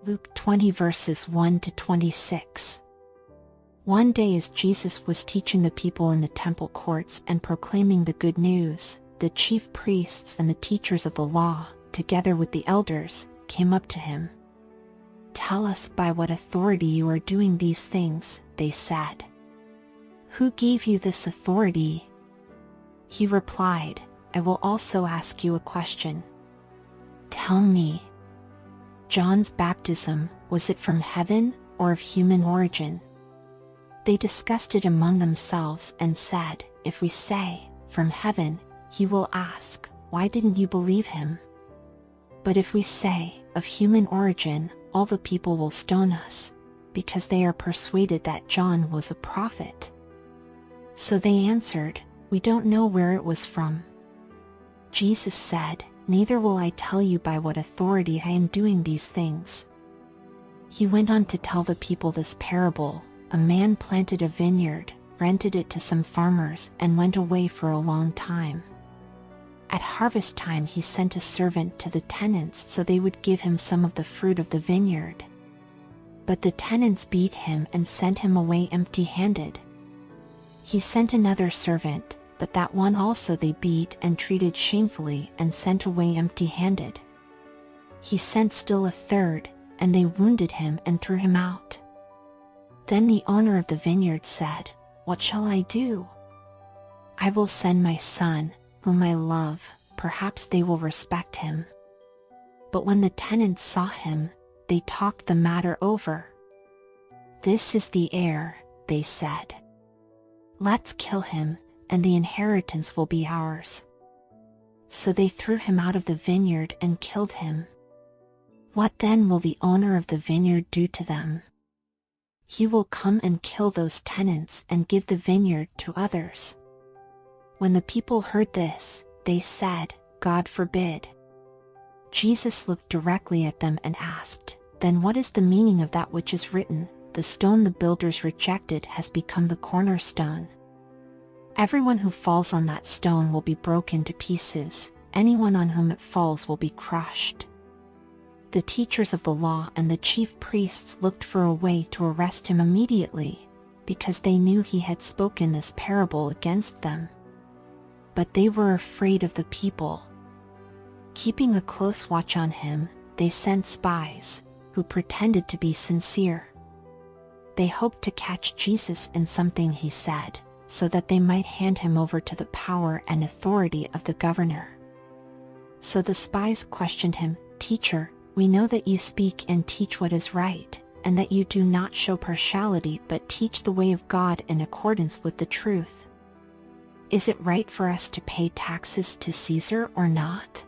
Luke 20 verses 1 to 26. One day as Jesus was teaching the people in the temple courts and proclaiming the good news, the chief priests and the teachers of the law, together with the elders, came up to him. "Tell us by what authority you are doing these things," they said. "Who gave you this authority?" He replied, "I will also ask you a question. Tell me, John's baptism, was it from heaven or of human origin?" They discussed it among themselves and said, "If we say, 'From heaven,' he will ask, 'Why didn't you believe him?' But if we say, 'Of human origin,' all the people will stone us, because they are persuaded that John was a prophet." So they answered, "We don't know where it was from." Jesus said, "Neither will I tell you by what authority I am doing these things." He went on to tell the people this parable. A man planted a vineyard, rented it to some farmers, and went away for a long time. At harvest time he sent a servant to the tenants so they would give him some of the fruit of the vineyard. But the tenants beat him and sent him away empty-handed. He sent another servant, but that one also they beat and treated shamefully and sent away empty-handed. He sent still a third, and they wounded him and threw him out. Then the owner of the vineyard said, "What shall I do? I will send my son, whom I love, perhaps they will respect him." But when the tenants saw him, they talked the matter over. "This is the heir," they said. "Let's kill him, and the inheritance will be ours." So they threw him out of the vineyard and killed him. What then will the owner of the vineyard do to them? He will come and kill those tenants and give the vineyard to others. When the people heard this, they said, "God forbid." Jesus looked directly at them and asked, "Then what is the meaning of that which is written, 'The stone the builders rejected has become the cornerstone'? Everyone who falls on that stone will be broken to pieces, anyone on whom it falls will be crushed." The teachers of the law and the chief priests looked for a way to arrest him immediately, because they knew he had spoken this parable against them. But they were afraid of the people. Keeping a close watch on him, they sent spies, who pretended to be sincere. They hoped to catch Jesus in something he said, so that they might hand him over to the power and authority of the governor. So the spies questioned him, "Teacher, we know that you speak and teach what is right, and that you do not show partiality but teach the way of God in accordance with the truth. Is it right for us to pay taxes to Caesar or not?"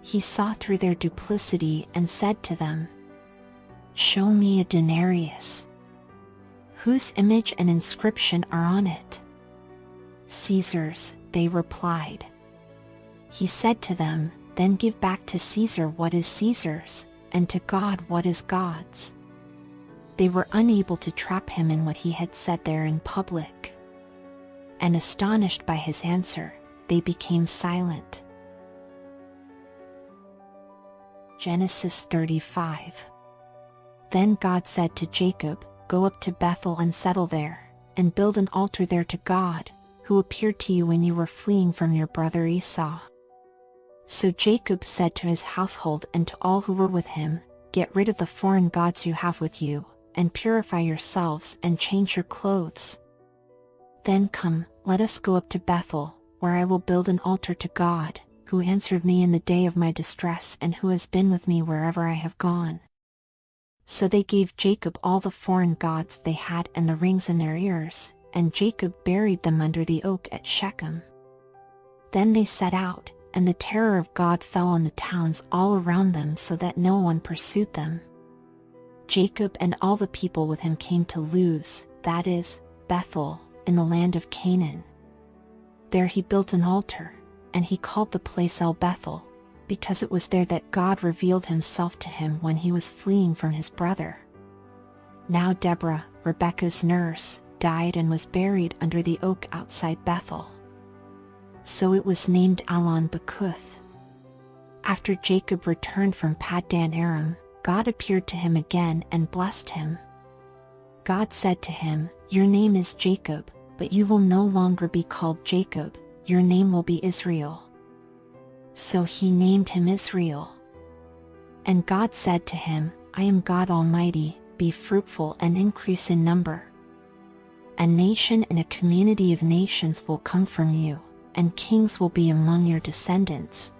He saw through their duplicity and said to them, "Show me a denarius. Whose image and inscription are on it?" "Caesar's," they replied. He said to them, "Then give back to Caesar what is Caesar's, and to God what is God's." They were unable to trap him in what he had said there in public. And astonished by his answer, they became silent. Genesis 35. Then God said to Jacob, "Go up to Bethel and settle there, and build an altar there to God, who appeared to you when you were fleeing from your brother Esau." So Jacob said to his household and to all who were with him, "Get rid of the foreign gods you have with you, and purify yourselves and change your clothes. Then come, let us go up to Bethel, where I will build an altar to God, who answered me in the day of my distress and who has been with me wherever I have gone." So they gave Jacob all the foreign gods they had and the rings in their ears, and Jacob buried them under the oak at Shechem. Then they set out, and the terror of God fell on the towns all around them so that no one pursued them. Jacob and all the people with him came to Luz, that is, Bethel, in the land of Canaan. There he built an altar, and he called the place El Bethel, because it was there that God revealed himself to him when he was fleeing from his brother. Now Deborah, Rebekah's nurse, died and was buried under the oak outside Bethel. So it was named Allon Bacuth. After Jacob returned from Paddan Aram, God appeared to him again and blessed him. God said to him, "Your name is Jacob, but you will no longer be called Jacob, your name will be Israel." So he named him Israel. And God said to him, "I am God Almighty, be fruitful and increase in number. A nation and a community of nations will come from you, and kings will be among your descendants.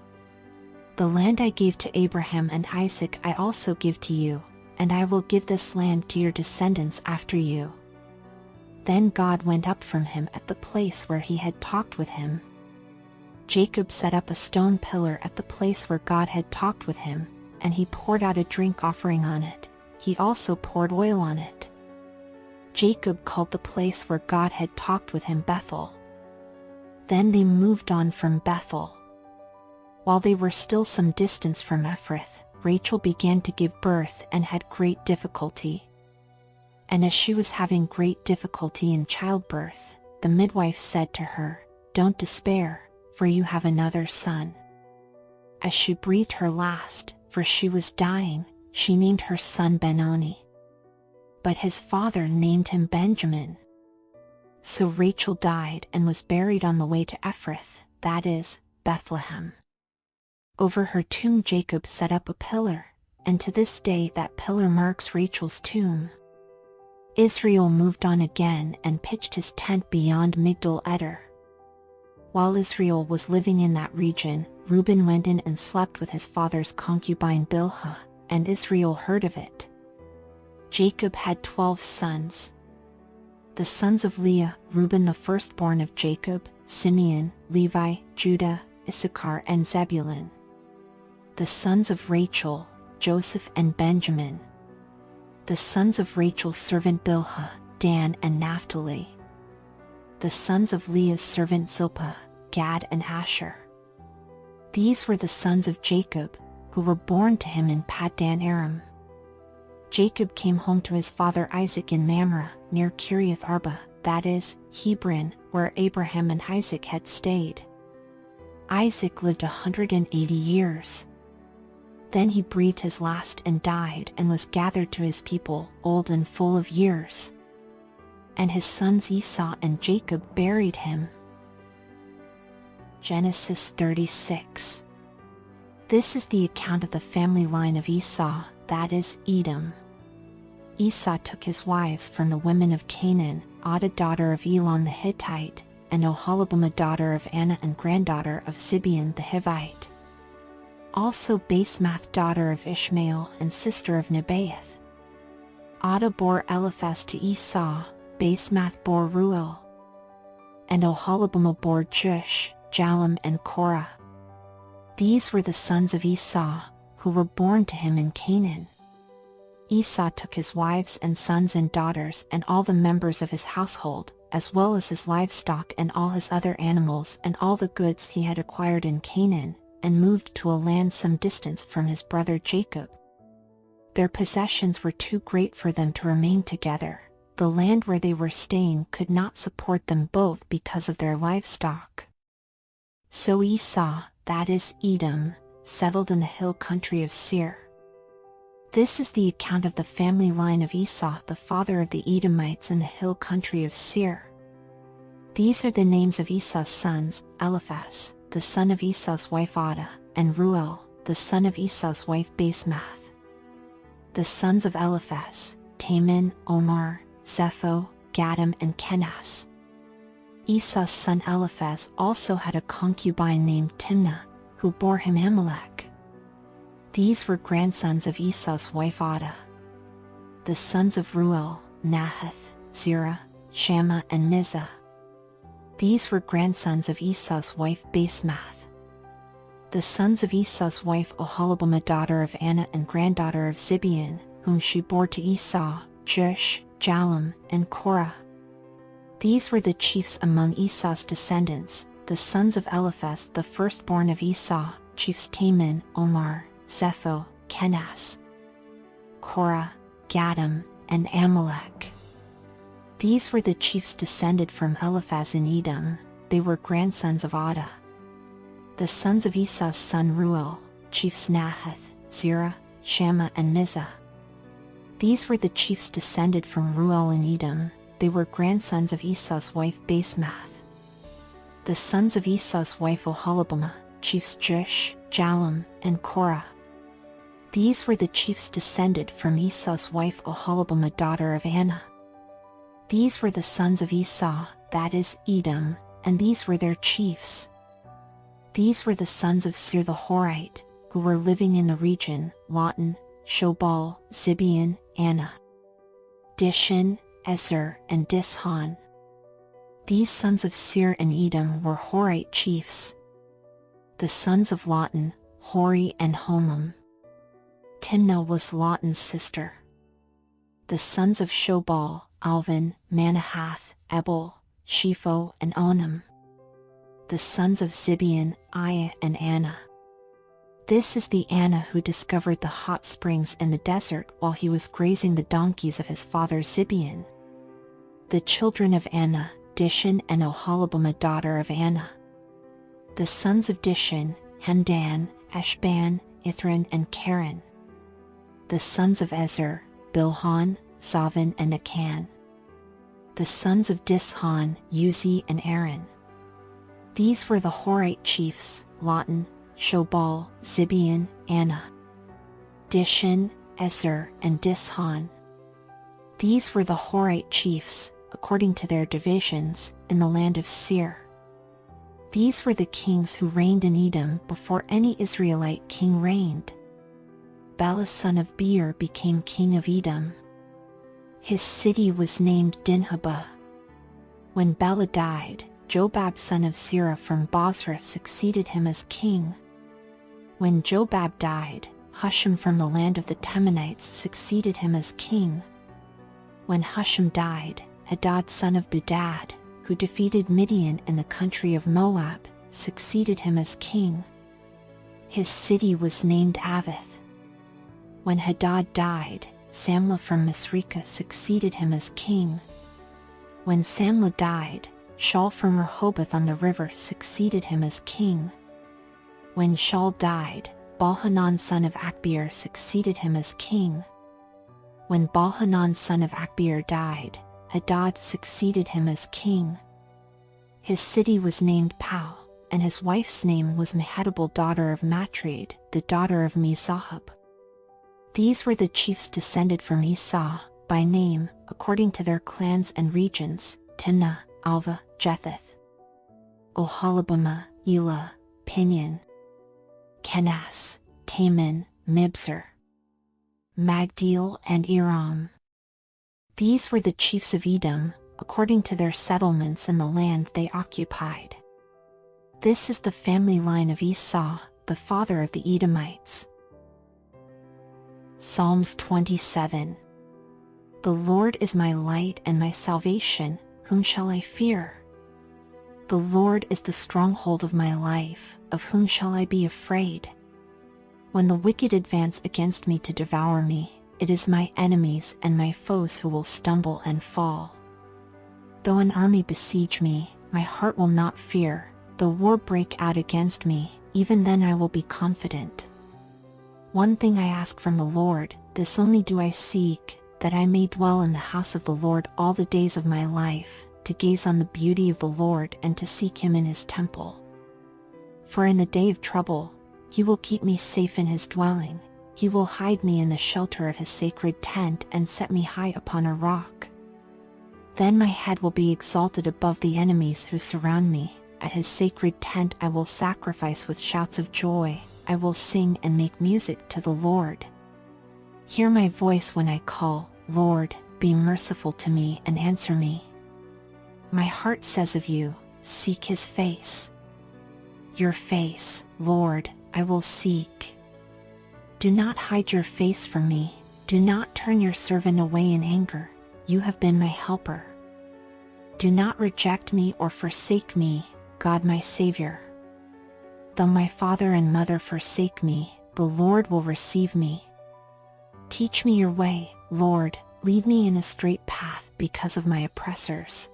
The land I gave to Abraham and Isaac I also give to you, and I will give this land to your descendants after you." Then God went up from him at the place where he had talked with him. Jacob set up a stone pillar at the place where God had talked with him, and he poured out a drink offering on it. He also poured oil on it. Jacob called the place where God had talked with him Bethel. Then they moved on from Bethel. While they were still some distance from Ephrath, Rachel began to give birth and had great difficulty. And as she was having great difficulty in childbirth, the midwife said to her, "Don't despair, for you have another son." As she breathed her last, for she was dying, she named her son Benoni. But his father named him Benjamin. So Rachel died and was buried on the way to Ephrath, that is, Bethlehem. Over her tomb Jacob set up a pillar, and to this day that pillar marks Rachel's tomb. Israel moved on again and pitched his tent beyond Migdal Eder. While Israel was living in that region, Reuben went in and slept with his father's concubine Bilhah, and Israel heard of it. Jacob had 12 sons. The sons of Leah, Reuben the firstborn of Jacob, Simeon, Levi, Judah, Issachar and Zebulun. The sons of Rachel, Joseph and Benjamin. The sons of Rachel's servant Bilhah, Dan and Naphtali. The sons of Leah's servant Zilpah, Gad and Asher. These were the sons of Jacob, who were born to him in Paddan Aram. Jacob came home to his father Isaac in Mamre, near Kiriath Arba, that is, Hebron, where Abraham and Isaac had stayed. Isaac lived 180 years. Then he breathed his last and died and was gathered to his people, old and full of years. And his sons Esau and Jacob buried him. Genesis 36. This is the account of the family line of Esau, that is, Edom. Esau took his wives from the women of Canaan, Adah daughter of Elon the Hittite, and Oholibamah daughter of Anna and granddaughter of Zibeon the Hivite. Also Basemath daughter of Ishmael and sister of Nebaioth. Adah bore Eliphaz to Esau, Basemath bore Ruel. And Oholibamah bore Jush, Jalem and Korah. These were the sons of Esau, who were born to him in Canaan. Esau took his wives and sons and daughters and all the members of his household, as well as his livestock and all his other animals and all the goods he had acquired in Canaan, and moved to a land some distance from his brother Jacob. Their possessions were too great for them to remain together. The land where they were staying could not support them both because of their livestock. So Esau, that is Edom, settled in the hill country of Seir. This is the account of the family line of Esau, the father of the Edomites in the hill country of Seir. These are the names of Esau's sons: Eliphaz, the son of Esau's wife Adah, and Ruel, the son of Esau's wife Basemath. The sons of Eliphaz: Taman, Omar, Zepho, Gatam and Kenaz. Esau's son Eliphaz also had a concubine named Timnah, who bore him Amalek. These were grandsons of Esau's wife Adah. The sons of Ruel: Nahath, Zerah, Shammah and Mizah. These were grandsons of Esau's wife Basemath. The sons of Esau's wife Oholibamah daughter of Anna and granddaughter of Zibeon, whom she bore to Esau: Jush, Jalem, and Korah. These were the chiefs among Esau's descendants, the sons of Eliphaz the firstborn of Esau, chiefs Taman, Omar, Zepho, Kenaz, Korah, Gatam, and Amalek. These were the chiefs descended from Eliphaz in Edom. They were grandsons of Adah. The sons of Esau's son Ruel, chiefs Nahath, Zerah, Shammah and Mizah. These were the chiefs descended from Ruel in Edom. They were grandsons of Esau's wife Basemath. The sons of Esau's wife Oholibamah, chiefs Jush, Jalem, and Korah. These were the chiefs descended from Esau's wife Oholibamah, daughter of Anah. These were the sons of Esau, that is, Edom, and these were their chiefs. These were the sons of Seir the Horite, who were living in the region: Lotan, Shobal, Zibeon, Anah, Dishon, Ezer, and Dishon. These sons of Seir and Edom were Horite chiefs. The sons of Lotan, Hori and Homam. Timnah was Lotan's sister. The sons of Shobal, Alvan, Manahath, Ebal, Shepho, and Onam. The sons of Zibeon, Aiah, and Anah. This is the Anah who discovered the hot springs in the desert while he was grazing the donkeys of his father Zibeon. The children of Anah, Dishon and Oholibamah, daughter of Anah. The sons of Dishon, Hemdan, Eshban, Ithran, and Karen. The sons of Ezer, Bilhan, Zavan, and Akan. The sons of Dishon, Uzi, and Aaron. These were the Horite chiefs: Lotan, Shobal, Zibeon, Anah, Dishon, Ezer, and Dishon. These were the Horite chiefs, according to their divisions, in the land of Seir. These were the kings who reigned in Edom before any Israelite king reigned. Bela son of Beer became king of Edom. His city was named Dinhabah. When Bela died, Jobab son of Zerah from Bozrah succeeded him as king. When Jobab died, Husham from the land of the Temanites succeeded him as king. When Husham died, Hadad son of Bedad, who defeated Midian in the country of Moab, succeeded him as king. His city was named Avith. When Hadad died, Samlah from Masrekah succeeded him as king. When Samlah died, Shaul from Rehoboth on the river succeeded him as king. When Shaul died, Baal-Hanan son of Akbeer succeeded him as king. When Baal-Hanan son of Akbeer died, Hadad succeeded him as king. His city was named Pau, and his wife's name was Mehetabel daughter of Matred, the daughter of Mezahab. These were the chiefs descended from Esau, by name, according to their clans and regions: Timnah, Alva, Jetheth, Oholibamah, Elah, Pinion, Kenas, Taman, Mibzar, Magdiel, and Iram. These were the chiefs of Edom, according to their settlements in the land they occupied. This is the family line of Esau, the father of the Edomites. Psalms 27. The Lord is my light and my salvation, whom shall I fear? The Lord is the stronghold of my life, of whom shall I be afraid? When the wicked advance against me to devour me, it is my enemies and my foes who will stumble and fall. Though an army besiege me, my heart will not fear. Though war break out against me, even then I will be confident. One thing I ask from the Lord, this only do I seek, that I may dwell in the house of the Lord all the days of my life, to gaze on the beauty of the Lord and to seek him in his temple. For in the day of trouble, he will keep me safe in his dwelling. He will hide me in the shelter of his sacred tent and set me high upon a rock. Then my head will be exalted above the enemies who surround me. At his sacred tent I will sacrifice with shouts of joy. I will sing and make music to the Lord. Hear my voice when I call, Lord, be merciful to me and answer me. My heart says of you, seek his face. Your face, Lord, I will seek. Do not hide your face from me. Do not turn your servant away in anger. You have been my helper. Do not reject me or forsake me, God my Savior. Though my father and mother forsake me, the Lord will receive me. Teach me your way, Lord, lead me in a straight path because of my oppressors.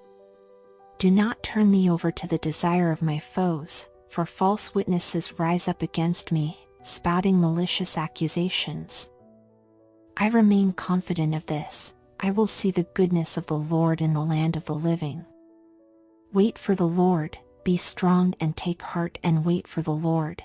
Do not turn me over to the desire of my foes, for false witnesses rise up against me, spouting malicious accusations. I remain confident of this. I will see the goodness of the Lord in the land of the living. Wait for the Lord, be strong and take heart and wait for the Lord.